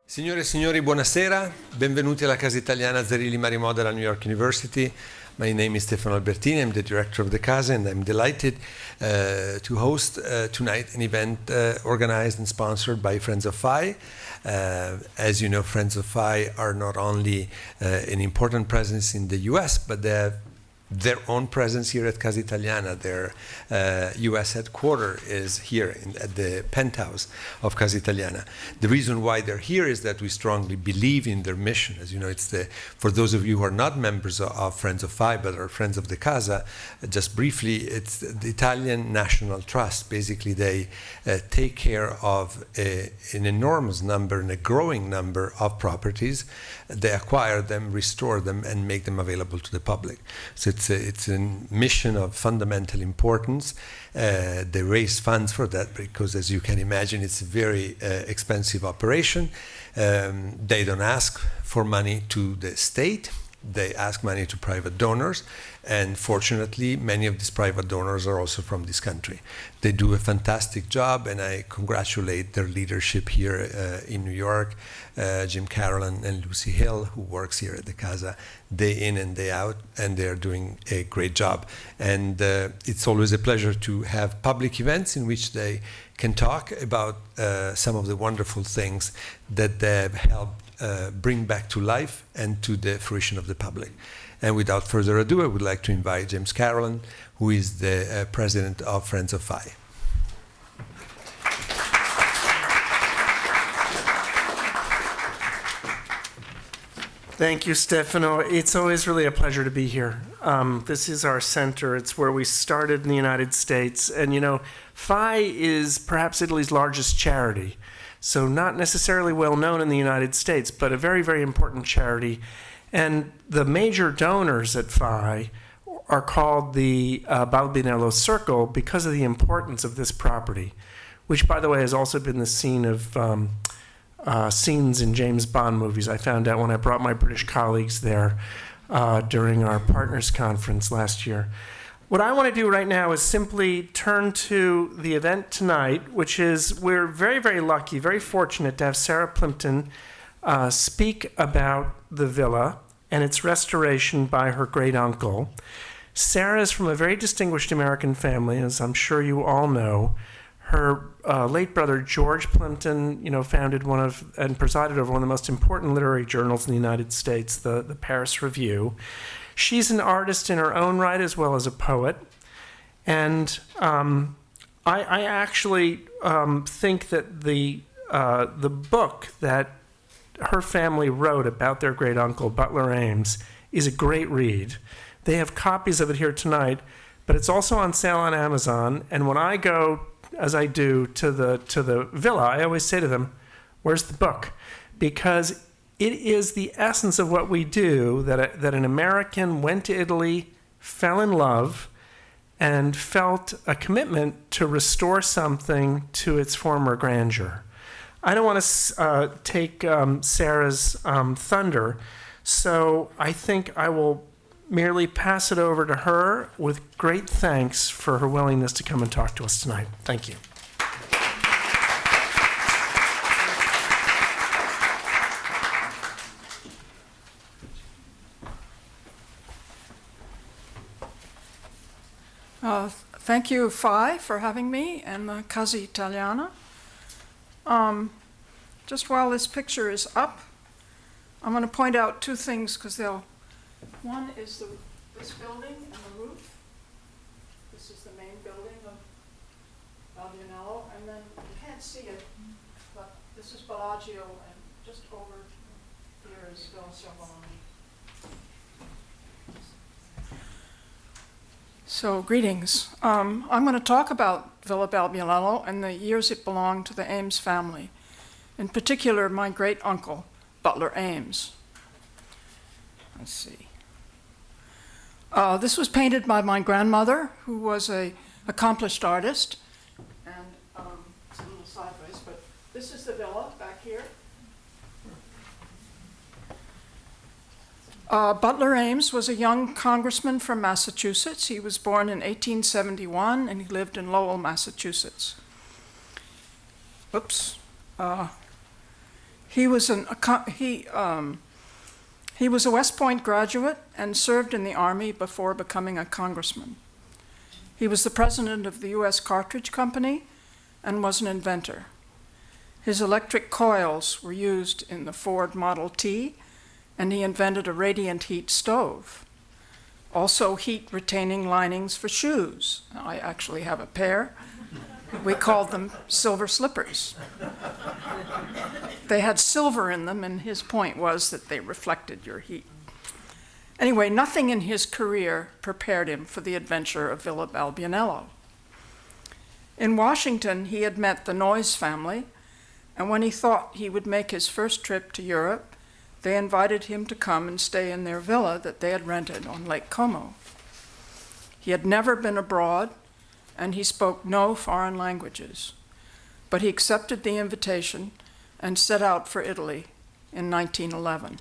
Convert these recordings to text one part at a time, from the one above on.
Signore e signori, buonasera. Benvenuti alla Casa Italiana Zerilli-Marimò della New York University. My name is Stefano Albertini. I'm the director of the Casa, and I'm delighted to host tonight an event organized and sponsored by Friends of FAI. As you know, Friends of FAI are not only an important presence in the US, but they have their own presence here at Casa Italiana. Their US headquarters is here at the penthouse of Casa Italiana. The reason why they're here is that we strongly believe in their mission. As you know, for those of you who are not members of Friends of FAI but are friends of the Casa, just briefly, it's the Italian National Trust. Basically, they take care of an enormous number and a growing number of properties. They acquire them, restore them, and make them available to the public. So it's a mission of fundamental importance. They raise funds for that because, as you can imagine, it's a very expensive operation. They don't ask for money to the state. They ask money to private donors, and fortunately, many of these private donors are also from this country. They do a fantastic job, and I congratulate their leadership here in New York, Jim Carolan and Lucy Hill, who works here at the Casa day in and day out, and they're doing a great job. And it's always a pleasure to have public events in which they can talk about some of the wonderful things that they have helped bring back to life and to the fruition of the public. And without further ado, I would like to invite James Carolan, who is the president of Friends of FAI. Thank you, Stefano. It's always really a pleasure to be here. This is our center. It's where we started in the United States. And, you know, FAI is perhaps Italy's largest charity. So not necessarily well known in the United States, but a very, very important charity. And the major donors at FAI are called the Balbianello Circle because of the importance of this property, which, by the way, has also been the scene of scenes in James Bond movies. I found out when I brought my British colleagues there during our partners conference last year. What I want to do right now is simply turn to the event tonight, which is we're very, very lucky, very fortunate to have Sarah Plimpton speak about the villa and its restoration by her great-uncle. Sarah is from a very distinguished American family, as I'm sure you all know. Her late brother, George Plimpton, founded and presided over one of the most important literary journals in the United States, the Paris Review. She's an artist in her own right as well as a poet. And I actually think that the book that her family wrote about their great-uncle, Butler Ames, is a great read. They have copies of it here tonight, but it's also on sale on Amazon. And when I go, as I do, to the villa, I always say to them, "Where's the book?" Because it is the essence of what we do, that an American went to Italy, fell in love, and felt a commitment to restore something to its former grandeur. I don't want to take Sarah's thunder, so I think I will merely pass it over to her with great thanks for her willingness to come and talk to us tonight. Thank you. Thank you, FAI, for having me, and the Casa Italiana. Just while this picture is up, I'm going to point out two things, because one is this building and the roof. This is the main building of Balbianello, and then you can't see it, but this is Bellagio, and just over here is Villa Servoloni. So, greetings. I'm going to talk about Villa Balbianello and the years it belonged to the Ames family, in particular my great-uncle, Butler Ames. Let's see. This was painted by my grandmother, who was a accomplished artist. And it's a little sideways, but this is the villa back here. Butler Ames was a young congressman from Massachusetts. He was born in 1871, and he lived in Lowell, Massachusetts. Oops. He was a West Point graduate and served in the Army before becoming a congressman. He was the president of the U.S. Cartridge Company and was an inventor. His electric coils were used in the Ford Model T, and he invented a radiant heat stove. Also heat-retaining linings for shoes. I actually have a pair. We called them silver slippers. They had silver in them, and his point was that they reflected your heat. Anyway, nothing in his career prepared him for the adventure of Villa Balbianello. In Washington, he had met the Noyes family, and when he thought he would make his first trip to Europe, they invited him to come and stay in their villa that they had rented on Lake Como. He had never been abroad, and he spoke no foreign languages, but he accepted the invitation and set out for Italy in 1911.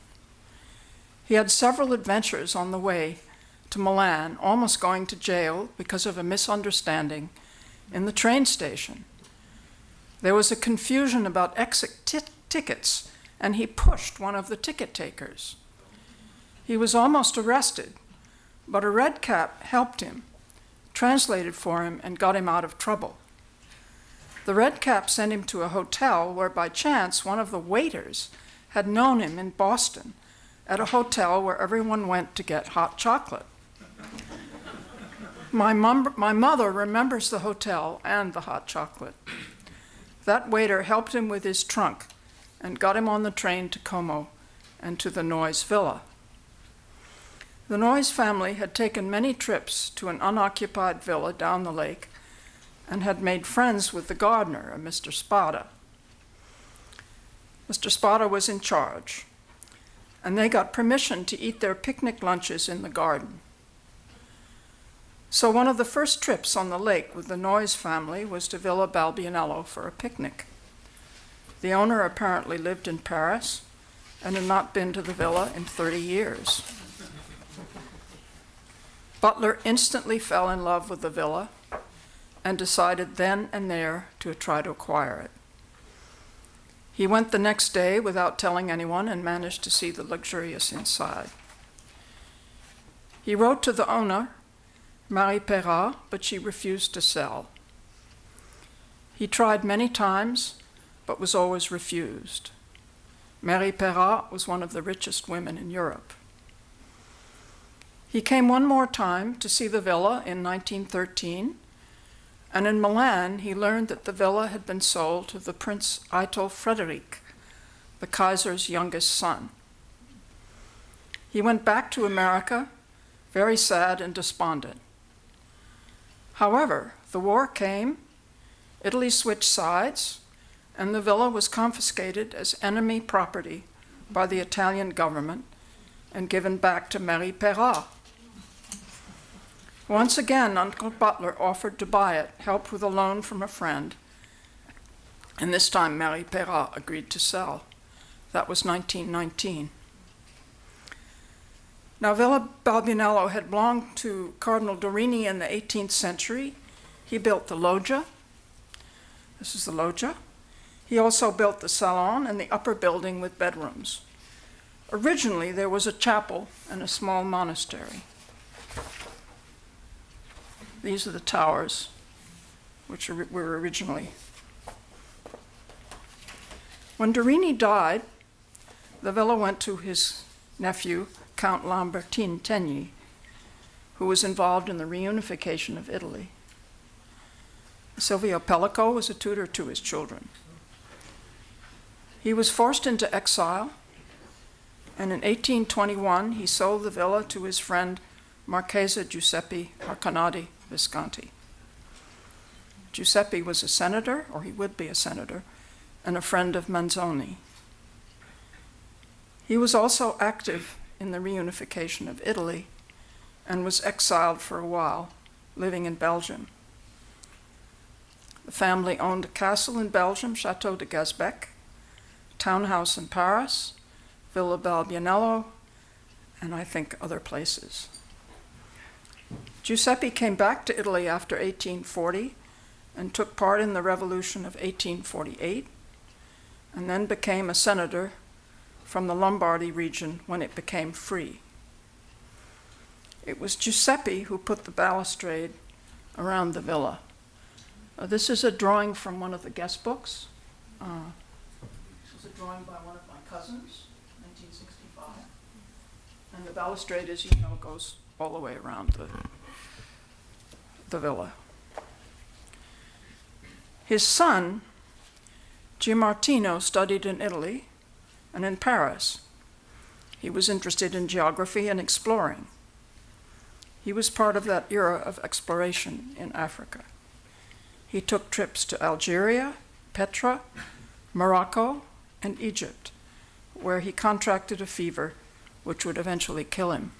He had several adventures on the way to Milan, almost going to jail because of a misunderstanding in the train station. There was a confusion about exit tickets, and he pushed one of the ticket takers. He was almost arrested, but a red cap helped him, translated for him, and got him out of trouble. The red cap sent him to a hotel where by chance one of the waiters had known him in Boston at a hotel where everyone went to get hot chocolate. My mother remembers the hotel and the hot chocolate. That waiter helped him with his trunk and got him on the train to Como and to the Noyes villa. The Noyes family had taken many trips to an unoccupied villa down the lake and had made friends with the gardener, a Mr. Spada. Mr. Spada was in charge, and they got permission to eat their picnic lunches in the garden. So one of the first trips on the lake with the Noyes family was to Villa Balbianello for a picnic. The owner apparently lived in Paris and had not been to the villa in 30 years. Butler instantly fell in love with the villa and decided then and there to try to acquire it. He went the next day without telling anyone and managed to see the luxurious inside. He wrote to the owner, Marie Perrat, but she refused to sell. He tried many times, but was always refused. Marie Perrat was one of the richest women in Europe. He came one more time to see the villa in 1913, and in Milan he learned that the villa had been sold to the Prince Eitel Frederick, the Kaiser's youngest son. He went back to America, very sad and despondent. However, the war came, Italy switched sides, and the villa was confiscated as enemy property by the Italian government and given back to Marie Perrat. Once again, Uncle Butler offered to buy it, helped with a loan from a friend, and this time Marie Perrat agreed to sell. That was 1919. Now, Villa Balbianello had belonged to Cardinal Dorini in the 18th century. He built the loggia. This is the loggia. He also built the salon and the upper building with bedrooms. Originally, there was a chapel and a small monastery. These are the towers, which were originally. When Dorini died, the villa went to his nephew, Count Lambertine Tegni, who was involved in the reunification of Italy. Silvio Pellico was a tutor to his children. He was forced into exile, and in 1821 he sold the villa to his friend Marchese Giuseppe Arconati Visconti. Giuseppe was a senator, or he would be a senator, and a friend of Manzoni. He was also active in the reunification of Italy and was exiled for a while, living in Belgium. The family owned a castle in Belgium, Château de Gazbec, townhouse in Paris, Villa del Balbianello, and I think other places. Giuseppe came back to Italy after 1840 and took part in the Revolution of 1848, and then became a senator from the Lombardy region when it became free. It was Giuseppe who put the balustrade around the villa. This is a drawing from one of the guest books. This was a drawing by one of my cousins, 1965. And the balustrade, as you know, goes all the way around the villa. His son, Giamartino, studied in Italy and in Paris. He was interested in geography and exploring. He was part of that era of exploration in Africa. He took trips to Algeria, Petra, Morocco, and Egypt, where he contracted a fever which would eventually kill him.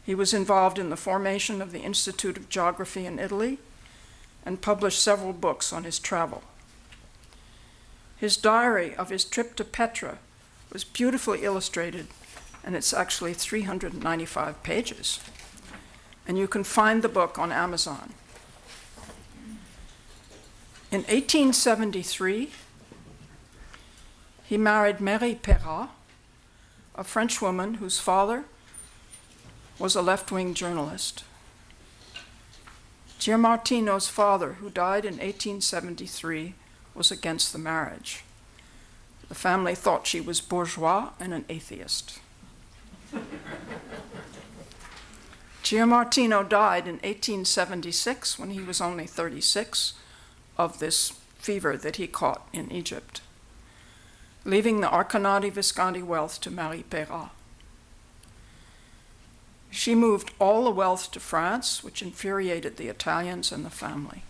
He was involved in the formation of the Institute of Geography in Italy and published several books on his travel. His diary of his trip to Petra was beautifully illustrated, and it's actually 395 pages. And you can find the book on Amazon. In 1873, he married Marie Perrat, a French woman whose father was a left-wing journalist. Giamartino's father, who died in 1873, was against the marriage. The family thought she was bourgeois and an atheist. Giamartino died in 1876 when he was only 36 of this fever that he caught in Egypt, leaving the Arconati-Visconti wealth to Marie Perrat. She moved all the wealth to France, which infuriated the Italians and the family.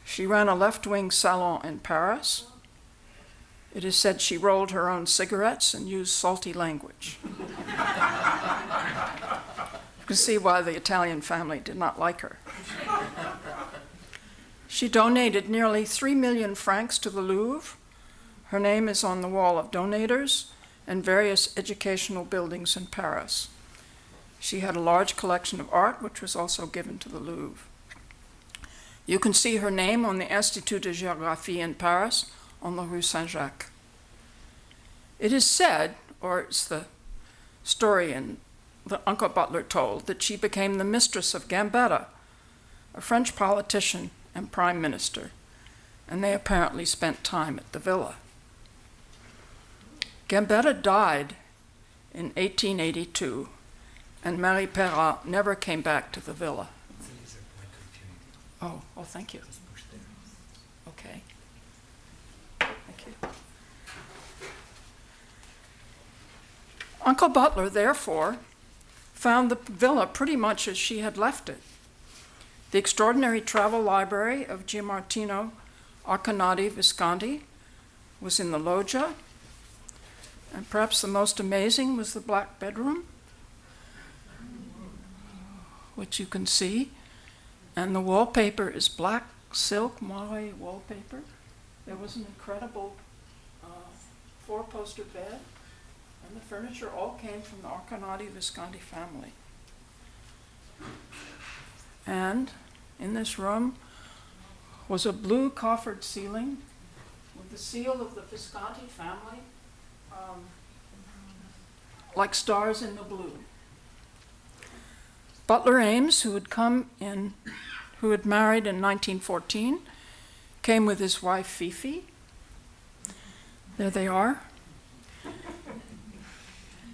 She ran a left-wing salon in Paris. It is said she rolled her own cigarettes and used salty language. You can see why the Italian family did not like her. She donated nearly 3 million francs to the Louvre. Her name is on the wall of donators and various educational buildings in Paris. She had a large collection of art, which was also given to the Louvre. You can see her name on the Institut de Géographie in Paris, on the Rue Saint-Jacques. It is said, or it's the story that Uncle Butler told, that she became the mistress of Gambetta, a French politician and prime minister, and they apparently spent time at the villa. Gambetta died in 1882, and Marie Perrat never came back to the villa. Oh, thank you. Okay. Thank you. Uncle Butler, therefore, found the villa pretty much as she had left it. The extraordinary travel library of Giamartino Arconati-Visconti was in the loggia, and perhaps the most amazing was the black bedroom, which you can see, and the wallpaper is black silk moire wallpaper. There was an incredible four-poster bed, and the furniture all came from the Arconati-Visconti family. And in this room was a blue coffered ceiling with the seal of the Visconti family, like stars in the blue. Butler Ames, who had married in 1914, came with his wife Fifi. There they are.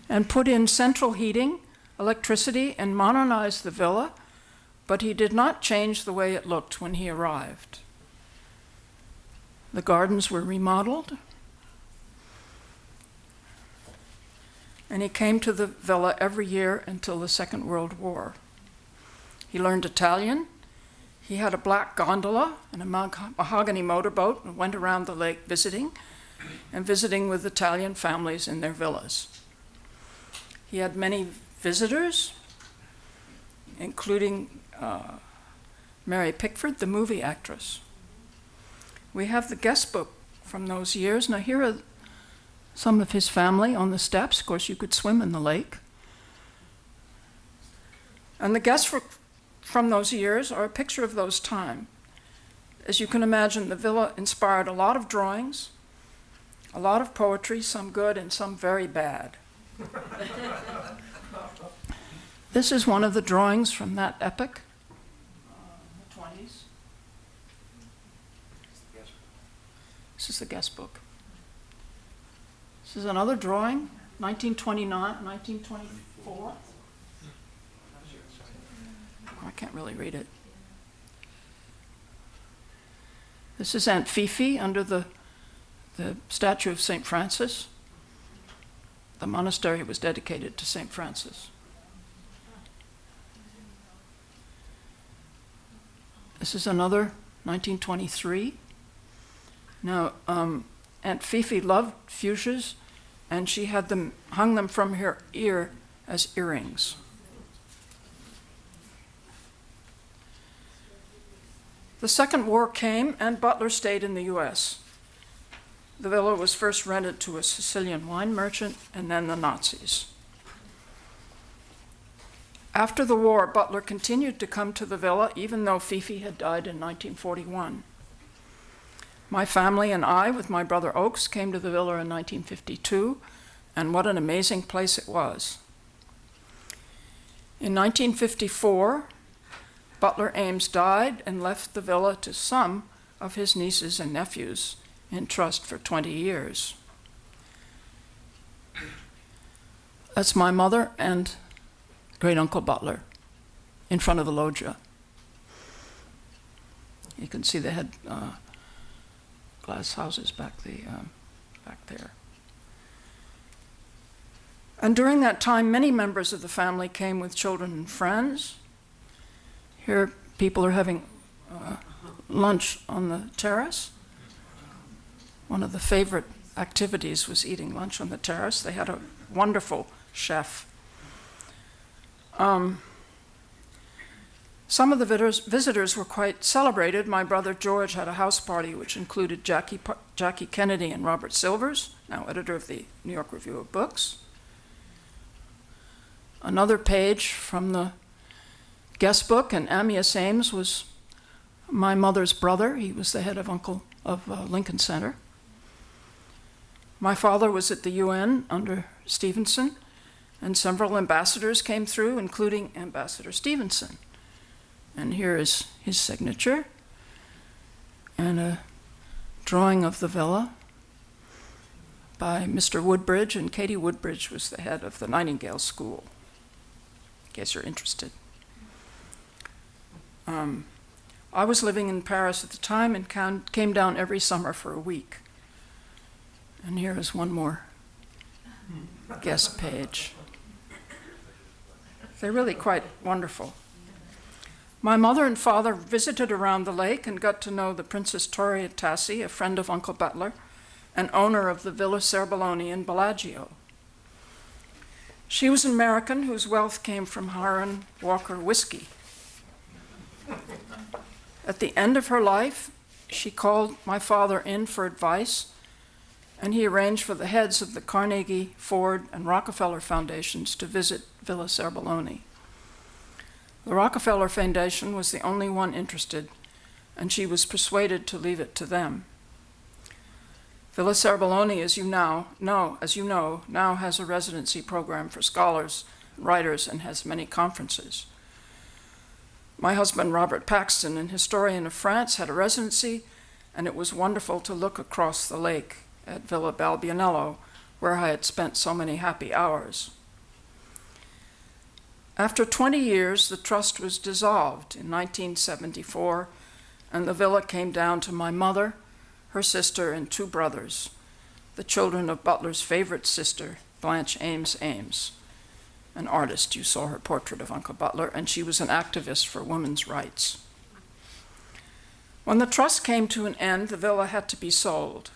And put in central heating, electricity, and modernized the villa, but he did not change the way it looked when he arrived. The gardens were remodeled, and he came to the villa every year until the Second World War. He learned Italian. He had a black gondola and a mahogany motorboat and went around the lake visiting with Italian families in their villas. He had many visitors, including Mary Pickford, the movie actress. We have the guest book from those years. Now here are some of his family on the steps. Of course, you could swim in the lake. And the guests from those years are a picture of those times. As you can imagine, the villa inspired a lot of drawings, a lot of poetry, some good and some very bad. This is one of the drawings from that epoch, the 20s. This is the guest book. This is another drawing, 1929, 1924. I can't really read it. This is Aunt Fifi under the statue of St. Francis. The monastery was dedicated to St. Francis. This is another 1923. Now, Aunt Fifi loved fuchsias, and she had them hung them from her ear as earrings. The Second War came, and Butler stayed in the U.S. The villa was first rented to a Sicilian wine merchant, and then the Nazis. After the war, Butler continued to come to the villa, even though Fifi had died in 1941. My family and I, with my brother Oakes, came to the villa in 1952, and what an amazing place it was. In 1954, Butler Ames died and left the villa to some of his nieces and nephews in trust for 20 years. That's my mother and great uncle Butler in front of the loggia. You can see they had glass houses back there. And during that time, many members of the family came with children and friends. Here, people are having lunch on the terrace. One of the favorite activities was eating lunch on the terrace. They had a wonderful chef. Some of the visitors were quite celebrated. My brother George had a house party which included Jackie Kennedy and Robert Silvers, now editor of the New York Review of Books. Another page from the guest book, and Amyas Ames was my mother's brother. He was the head of Lincoln Center. My father was at the UN under Stevenson, and several ambassadors came through, including Ambassador Stevenson. And here is his signature, and a drawing of the villa by Mr. Woodbridge, and Katie Woodbridge was the head of the Nightingale School, in case you're interested. I was living in Paris at the time and came down every summer for a week. And here is one more guest page. They're really quite wonderful. My mother and father visited around the lake and got to know the Princess Toria Tassi, a friend of Uncle Butler, and owner of the Villa Serbelloni in Bellagio. She was an American whose wealth came from Hiram Walker whiskey. At the end of her life, she called my father in for advice, and he arranged for the heads of the Carnegie, Ford, and Rockefeller Foundations to visit Villa Serbelloni. The Rockefeller Foundation was the only one interested, and she was persuaded to leave it to them. Villa Serbelloni, as you know, now has a residency program for scholars and writers and has many conferences. My husband, Robert Paxton, an historian of France, had a residency, and it was wonderful to look across the lake at Villa Balbianello, where I had spent so many happy hours. After 20 years, the trust was dissolved in 1974, and the villa came down to my mother, her sister, and two brothers, the children of Butler's favorite sister, Blanche Ames Ames, an artist. You saw her portrait of Uncle Butler, and she was an activist for women's rights. When the trust came to an end, the villa had to be sold.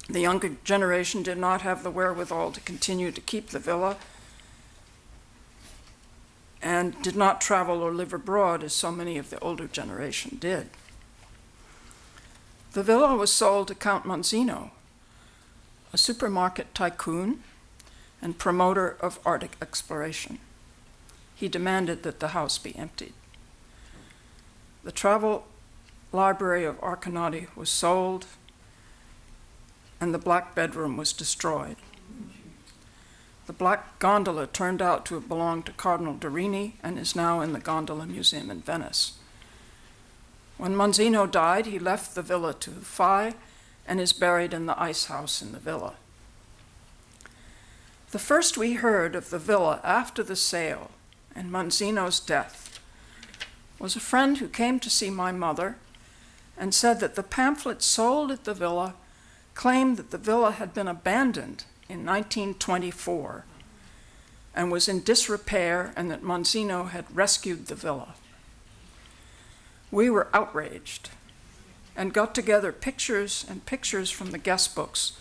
The younger generation did not have the wherewithal to continue to keep the villa, and did not travel or live abroad as so many of the older generation did. The villa was sold to Count Monzino, a supermarket tycoon and promoter of Arctic exploration. He demanded that the house be emptied. The travel library of Arconati was sold, and the black bedroom was destroyed. The black gondola turned out to have belonged to Cardinal Durini and is now in the Gondola Museum in Venice. When Monzino died, he left the villa to FAI and is buried in the ice house in the villa. The first we heard of the villa after the sale and Monzino's death was a friend who came to see my mother and said that the pamphlet sold at the villa claimed that the villa had been abandoned in 1924 and was in disrepair, and that Monzino had rescued the villa. We were outraged and got together pictures and pictures from the guest books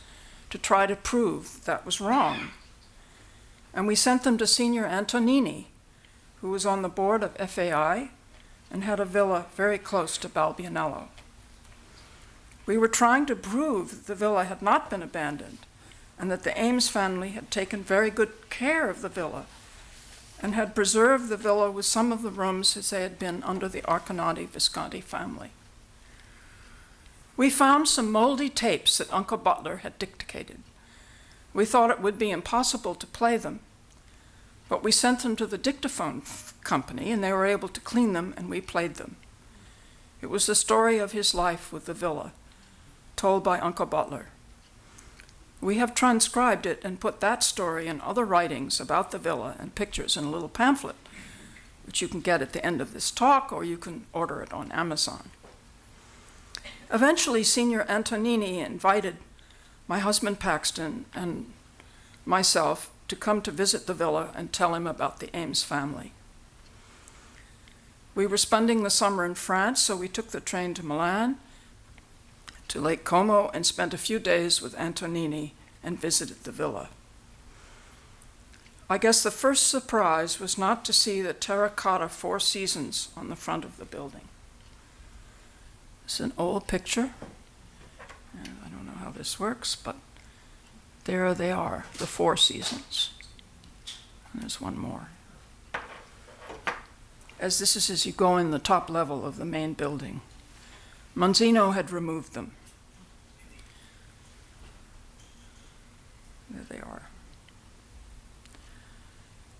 to try to prove that was wrong. And we sent them to Signor Antonini, who was on the board of FAI and had a villa very close to Balbianello. We were trying to prove that the villa had not been abandoned and that the Ames family had taken very good care of the villa and had preserved the villa with some of the rooms as they had been under the Arconati Visconti family. We found some moldy tapes that Uncle Butler had dictated. We thought it would be impossible to play them, but we sent them to the dictaphone company and they were able to clean them, and we played them. It was the story of his life with the villa, told by Uncle Butler. We have transcribed it and put that story and other writings about the villa and pictures in a little pamphlet, which you can get at the end of this talk, or you can order it on Amazon. Eventually, Signor Antonini invited my husband Paxton and myself to come to visit the villa and tell him about the Ames family. We were spending the summer in France, so we took the train to Milan, to Lake Como, and spent a few days with Antonini and visited the villa. I guess the first surprise was not to see the terracotta Four Seasons on the front of the building. It's an old picture, and I don't know how this works, but there they are, the Four Seasons. And there's one more. As this is as you go in the top level of the main building. Monzino had removed them. There they are.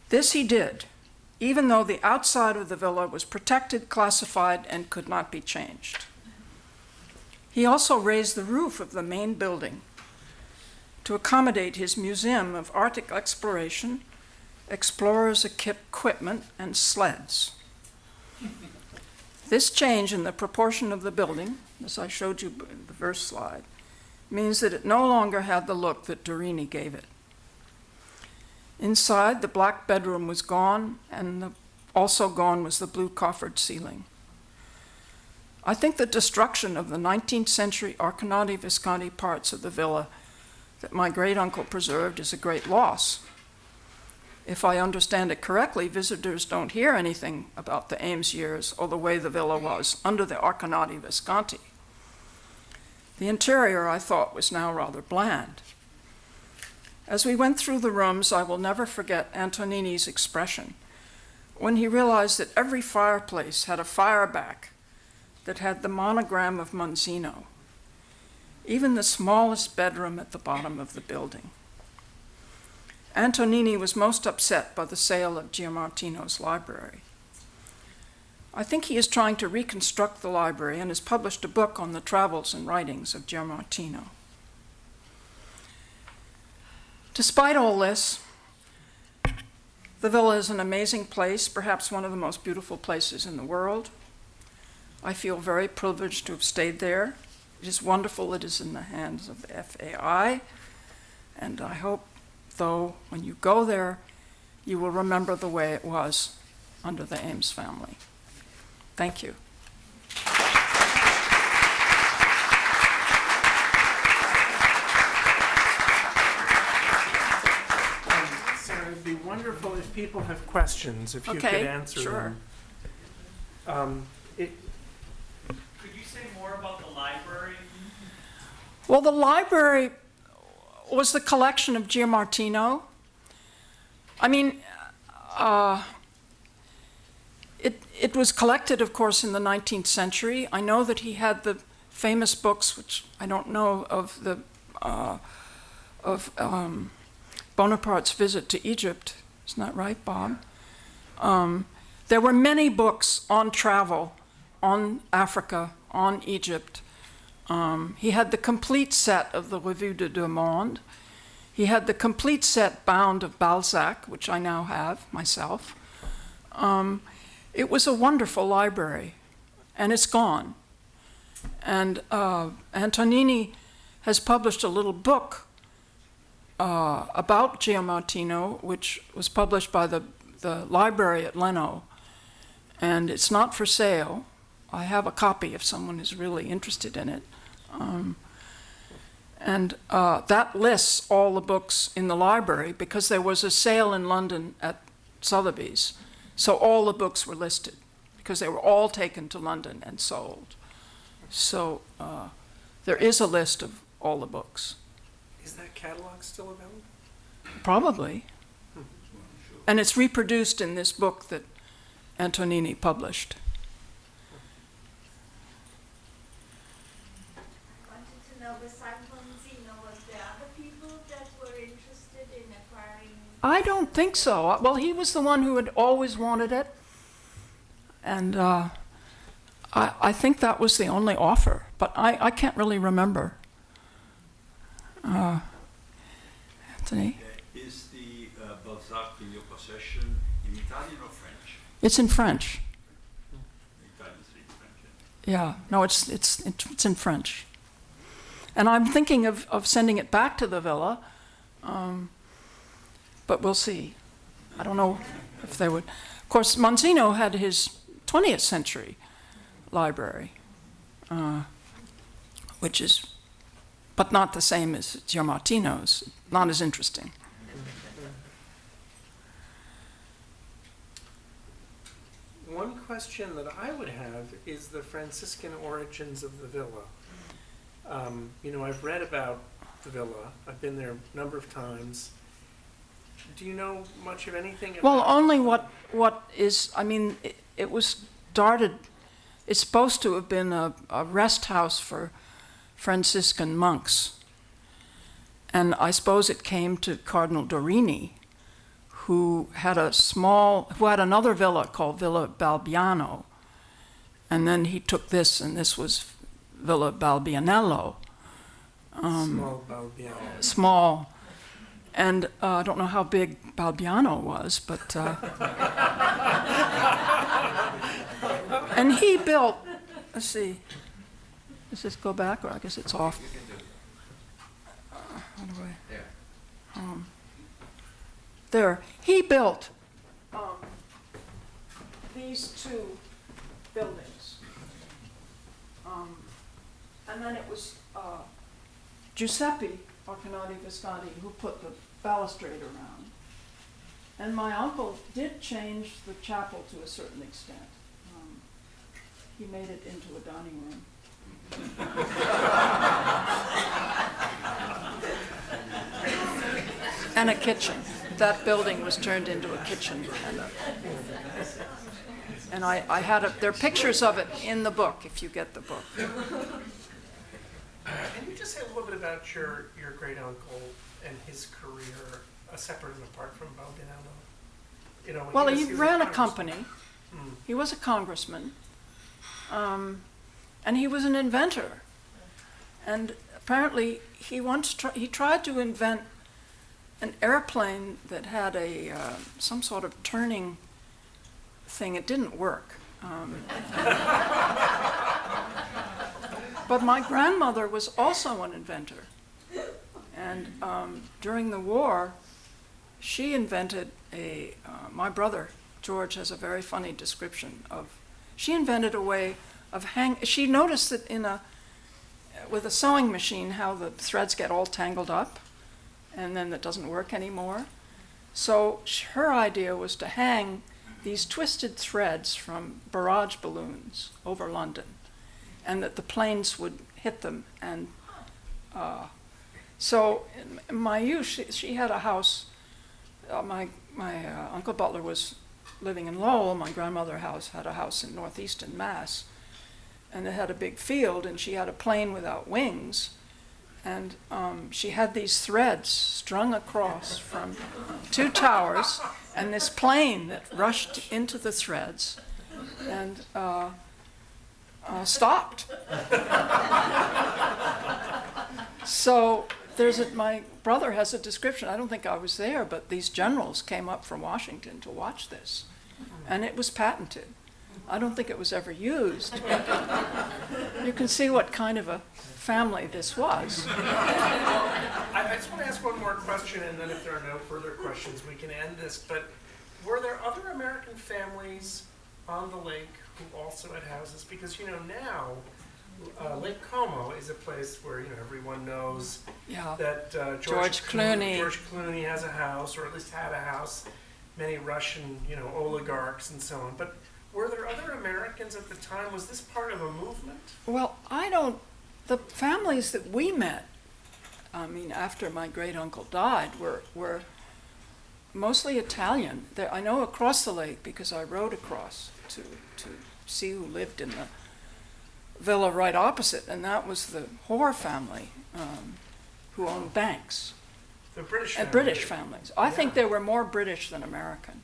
This he did, even though the outside of the villa was protected, classified, and could not be changed. He also raised the roof of the main building to accommodate his Museum of Arctic Exploration, explorers' equipment, and sleds. This change in the proportion of the building, as I showed you in the first slide, means that it no longer had the look that Durini gave it. Inside, the black bedroom was gone, and also gone was the blue coffered ceiling. I think the destruction of the 19th century Arconati Visconti parts of the villa that my great-uncle preserved is a great loss. If I understand it correctly, visitors don't hear anything about the Ames years or the way the villa was under the Arconati Visconti. The interior, I thought, was now rather bland. As we went through the rooms, I will never forget Antonini's expression when he realized that every fireplace had a fireback that had the monogram of Monzino, even the smallest bedroom at the bottom of the building. Antonini was most upset by the sale of Giamartino's library. I think he is trying to reconstruct the library and has published a book on the travels and writings of Giamartino. Despite all this, the villa is an amazing place, perhaps one of the most beautiful places in the world. I feel very privileged to have stayed there. It is wonderful it is in the hands of the FAI, and I hope, though, when you go there, you will remember the way it was under the Ames family. Thank you. Sarah, it'd be wonderful if people have questions, if you could Okay, answer sure. them. Could you say more about the library? Well, the library was the collection of Giamartino. I mean, it was collected, of course, in the 19th century. I know that he had the famous books, which I don't know of Bonaparte's visit to Egypt. Isn't that right, Bob? There were many books on travel, on Africa, on Egypt. He had the complete set of the Revue de Deux Mondes. He had the complete set bound of Balzac, which I now have myself. It was a wonderful library, and it's gone. And Antonini has published a little book about Giamartino, which was published by the library at Leno. And it's not for sale. I have a copy if someone is really interested in it. That lists all the books in the library because there was a sale in London at Sotheby's. So all the books were listed because they were all taken to London and sold. So there is a list of all the books. Is that catalog still available? Probably. And it's reproduced in this book that Antonini published. Wanted to know, besides Monzino, was there other people that were interested in acquiring? I don't think so. Well, he was the one who had always wanted it. And I think that was the only offer. But I can't really remember. Anthony? Is the Balzac in your possession in Italian or French? It's in French. Italian speaks French. Yeah, no, it's in French. And I'm thinking of sending it back to the villa, but we'll see. I don't know if they would. Of course, Monzino had his 20th century library, which is, but not the same as Giamartino's, not as interesting. One question that I would have is the Franciscan origins of the villa. I've read about the villa. I've been there a number of times. Do you know much of anything about Well, only what is, I mean, it was started, it's supposed to have been a rest house for Franciscan monks. And I suppose it came to Cardinal Dorini, who had another villa called Villa Balbiano. And then he took this, and this was Villa Balbianello. small Balbiano? Small. And I don't know how big Balbiano was, but... and he built, let's see, does this go back, or I guess it's off? How do I? There. He built these two buildings. And then it was Giuseppe Arcanati Visconti who put the balustrade around. And my uncle did change the chapel to a certain extent. He made it into a dining room. And a kitchen. That building was turned into a kitchen. And I had there are pictures of it in the book, if you get the book. Can you just say a little bit about your great uncle and his career, separate and apart from Balbianello? When Well, was he a ran a congressman. company. He was a congressman. And he was an inventor. And apparently he tried to invent an airplane that had some sort of turning thing. It didn't work. But my grandmother was also an inventor. And during the war, she invented my brother, George, has a very funny description she invented a way of she noticed that with a sewing machine, how the threads get all tangled up, and then that doesn't work anymore. So her idea was to hang these twisted threads from barrage balloons over London, and that the planes would hit them. And so in my youth, she had a house. My Uncle Butler was living in Lowell. My grandmother had a house in northeastern Mass, and it had a big field, and she had a plane without wings. And she had these threads strung across from 2 towers, and this plane that rushed into the threads and stopped. So my brother has a description. I don't think I was there, but these generals came up from Washington to watch this, and it was patented. I don't think it was ever used. You can see what kind of a family this was. I just want to ask one more question, and then if there are no further questions, we can end this. But were there other American families on the lake who also had houses? Because, now Lake Como is a place where, everyone knows that George Clooney. George Clooney has a house, or at least had a house. Many Russian, oligarchs and so on. But were there other Americans at the time? Was this part of a movement? Well, the families that we met, after my great uncle died, were mostly Italian. I know across the lake because I rode across to see who lived in the villa right opposite, and that was the Hoare family who owned banks. The British And family. British families. I think they were more British than American.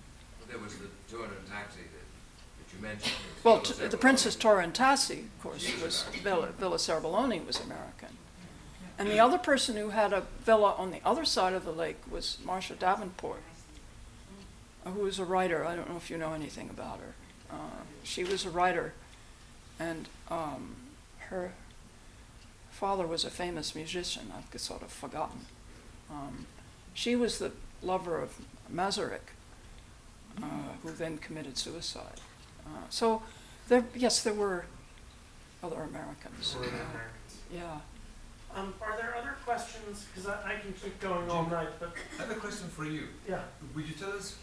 There was the Jordan taxi that you mentioned. Well, the Princess Torrentasi, of course, was Villa Cervelloni was American. And the other person who had a villa on the other side of the lake was Marcia Davenport, who was a writer. I don't know if you know anything about her. She was a writer, and her father was a famous musician. I've sort of forgotten. She was the lover of Masaryk, who then committed suicide. So, there were other Americans. Yeah. Are there other questions? Because I can keep going all night, but I have a question for you. yeah. Would you tell us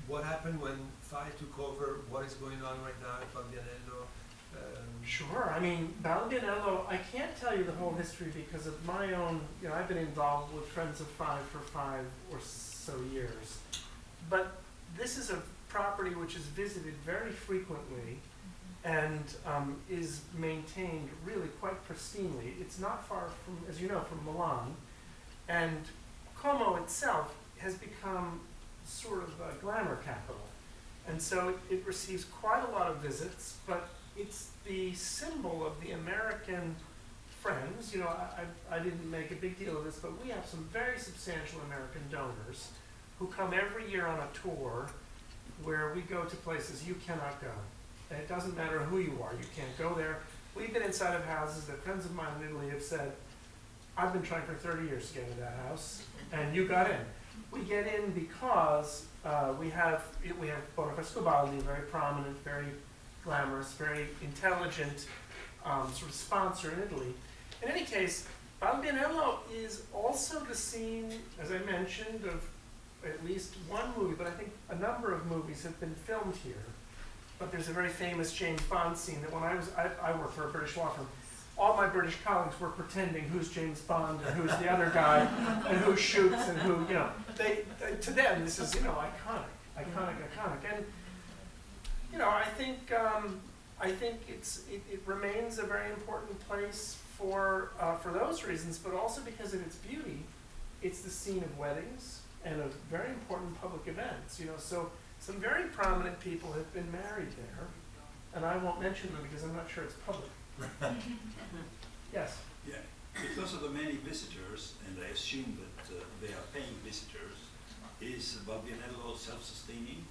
what happened when FAI took over? What is going on right now at Balbianello? Sure. Balbianello, I can't tell you the whole history because of my own, I've been involved with Friends of FAI for 5 or so years. But this is a property which is visited very frequently and is maintained really quite pristinely. It's not far from, as you know, from Milan. And Como itself has become sort of a glamour capital. And so it receives quite a lot of visits, but it's the symbol of the American Friends. I didn't make a big deal of this, but we have some very substantial American donors who come every year on a tour where we go to places you cannot go. And it doesn't matter who you are, you can't go there. We've been inside of houses that friends of mine in Italy have said, I've been trying for 30 years to get into that house, and you got in. We get in because we have Bonafescobaldi, very prominent, very glamorous, very intelligent sort of sponsor in Italy. In any case, Balbianello is also the scene, as I mentioned, of at least one movie, but I think a number of movies have been filmed here. But there's a very famous James Bond scene that when I worked for a British law firm, all my British colleagues were pretending who's James Bond and who's the other guy and who shoots and who, to them this is, iconic. And, I think it remains a very important place for those reasons, but also because of its beauty. It's the scene of weddings and of very important public events, so some very prominent people have been married there, and I won't mention them because I'm not sure it's public. Yes? Yeah, because of the many visitors, and I assume that they are paying visitors, is Balbianello self-sustaining?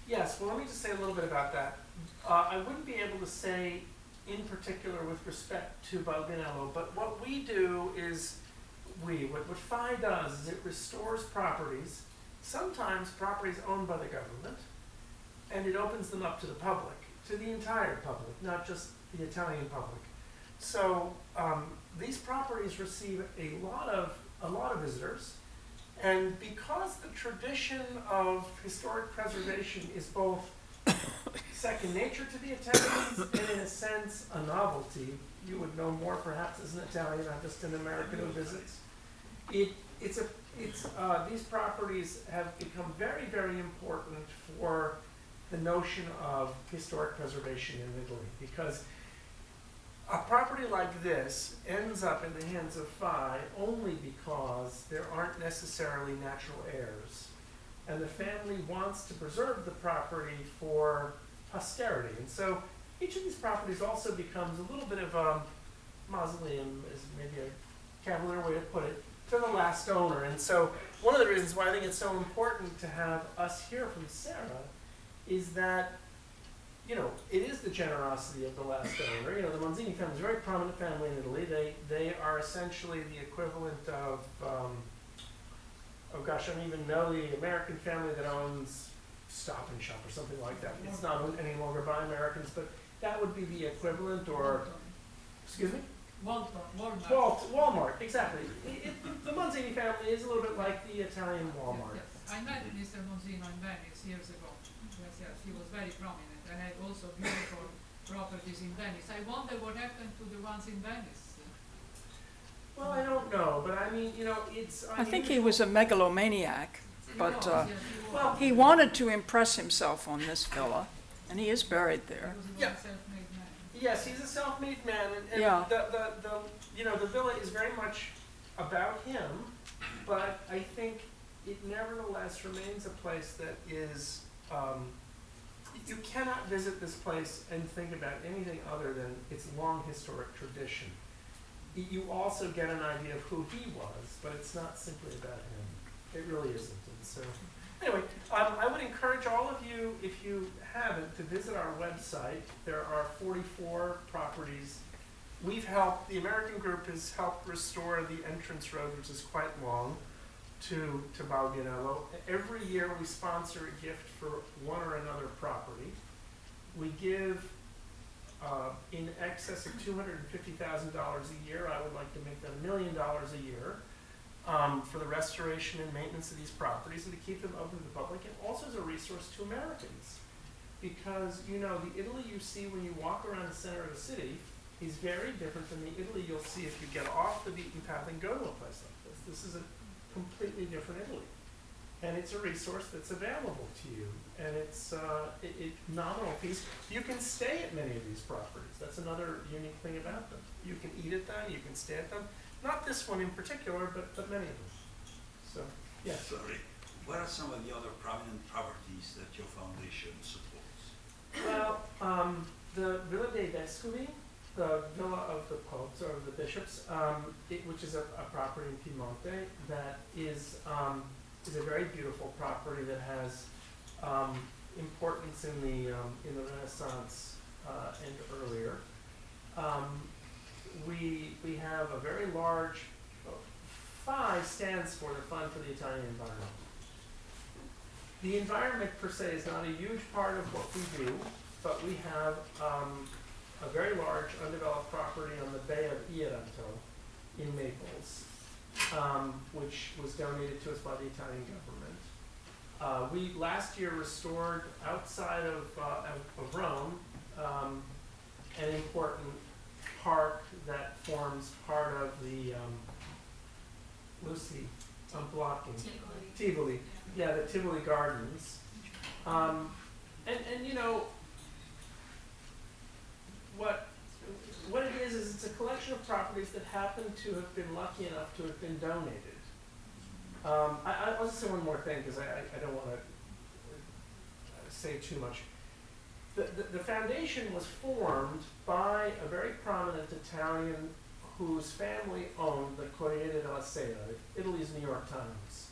Yes, well, let me just say a little bit about that. I wouldn't be able to say in particular with respect to Balbianello, but what we do is, what FAI does is it restores properties, sometimes properties owned by the government, and it opens them up to the public, to the entire public, not just the Italian public. So these properties receive a lot of visitors, And because the tradition of historic preservation is both second nature to the Italians and in a sense a novelty, you would know more perhaps as an Italian, not just an American who visits. These properties have become very, very important for the notion of historic preservation in Italy, because a property like this ends up in the hands of FAI only because there aren't necessarily natural heirs. And the family wants to preserve the property for posterity. And so each of these properties also becomes a little bit of a mausoleum, is maybe a cavalier way to put it, to the last owner. And so one of the reasons why I think it's so important to have us hear from Sarah is that, you know, it is the generosity of the last owner. You know, the Manzini family is a very prominent family in Italy. They are essentially the equivalent of, oh gosh, I don't even know the American family that owns Stop and Shop or something like that. It's not owned any longer by Americans, but that would be the equivalent, or, excuse me? Walmart, exactly. The Manzini family is a little bit like the Italian Walmart. Yes. I met Mr. Monsino in Venice years ago. Yes, he was very prominent and had also beautiful properties in Venice. I wonder what happened to the ones in Venice. Well, I don't know, but I mean, you know, it's. I think he was a megalomaniac, but Yes, he was. well, he wanted to impress himself on this villa, and he is buried there. He was a Yeah. self-made man. Yes, he's a self-made man, and Yeah. the villa is very much about him, but I think it nevertheless remains a place that is, you cannot visit this place and think about anything other than its long historic tradition. You also get an idea of who he was, but it's not simply about him. It really isn't. And so, anyway, I would encourage all of you, if you haven't, to visit our website. There are 44 properties. The American group has helped restore the entrance road, which is quite long, to Balbianello. Every year we sponsor a gift for one or another property. We give in excess of $250,000 a year. I would like to make that $1 million a year for the restoration and maintenance of these properties and to keep them open to the public, and also as a resource to Americans. Because, you know, the Italy you see when you walk around the center of the city is very different than the Italy you'll see if you get off the beaten path and go to a place like this. This is a completely different Italy. And it's a resource that's available to you. And it's nominal fees. You can stay at many of these properties. That's another unique thing about them. You can eat at them, you can stay at them. Not this one in particular, but many of them. So, yes. Sorry, what are some of the other prominent properties that your foundation supports? Well, the Villa dei Vescovi, the villa of the popes or the bishops, which is a property in Piemonte that is a very beautiful property that has importance in the Renaissance and earlier. We have a very large, FAI stands for the Fund for the Italian Environment. The environment per se is not a huge part of what we do, but we have a very large undeveloped property on the Bay of Iranto in Naples, which was donated to us by the Italian government. We last year restored outside of Rome an important park that forms part of the Lucy, I'm blocking. Tivoli. Yeah, the Tivoli Gardens. And you know, what it is it's a collection of properties that happen to have been lucky enough to have been donated. I'll just say one more thing because I don't want to say too much. The foundation was formed by a very prominent Italian whose family owned the Corriere della Sera, Italy's New York Times.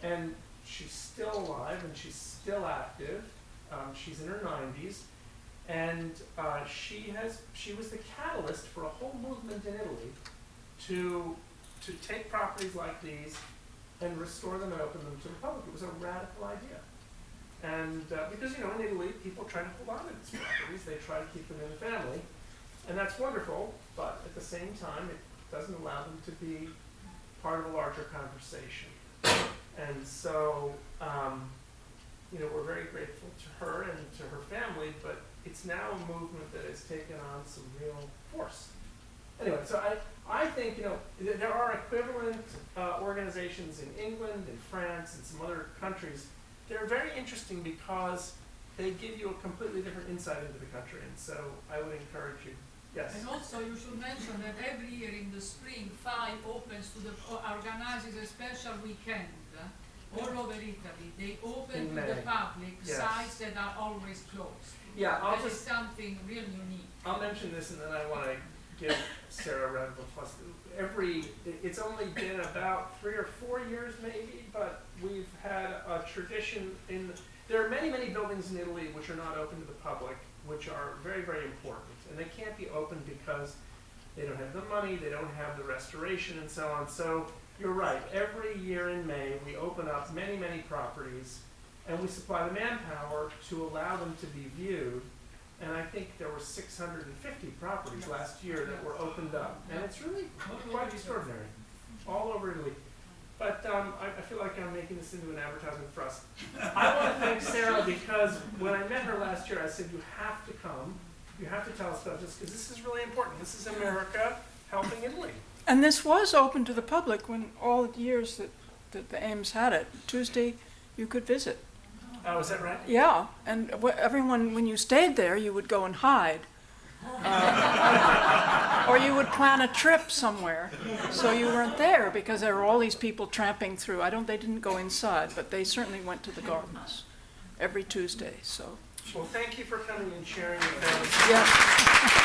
And she's still alive and she's still active. She's in her 90s. And she was the catalyst for a whole movement in Italy to take properties like these and restore them and open them to the public. It was a radical idea. And because, you know, in Italy, people try to hold on to these properties. They try to keep them in the family. And that's wonderful, but at the same time, it doesn't allow them to be part of a larger conversation. And so, you know, we're very grateful to her and to her family, but it's now a movement that has taken on some real force. Anyway, so I think, you know, there are equivalent organizations in England and France and some other countries. They're very interesting because they give you a completely different insight into the country, and so I would encourage you. Yes. And also you should mention that every year in the spring, FAI opens to the, organizes a special weekend all over Italy. They open In to May. the public Yes. sites that are always closed. Yeah, That is something really unique. I'll mention this, and then I want to give Sarah a round of applause. It's only been about 3 or 4 years maybe, but we've had a tradition there are many, many buildings in Italy which are not open to the public, which are very, very important. And they can't be open because they don't have the money, they don't have the restoration and so on. So you're right, every year in May we open up many, many properties and we supply the manpower to allow them to be viewed. And I think there were 650 properties last year that were opened up. And it's really quite extraordinary, all over Italy. But I feel like I'm making this into an advertisement for us. I want to thank Sarah because when I met her last year, I said, you have to come. You have to tell us about this because this is really important. This is America helping Italy. And this was open to the public when all the years that the Ames had it. Tuesday, you could visit. Oh, is that right? Yeah, and everyone, when you stayed there, you would go and hide. Or you would plan a trip somewhere, so you weren't there because there were all these people tramping through. They didn't go inside, but they certainly went to the gardens every Tuesday, so. Well, thank you for coming and sharing with us. Yeah.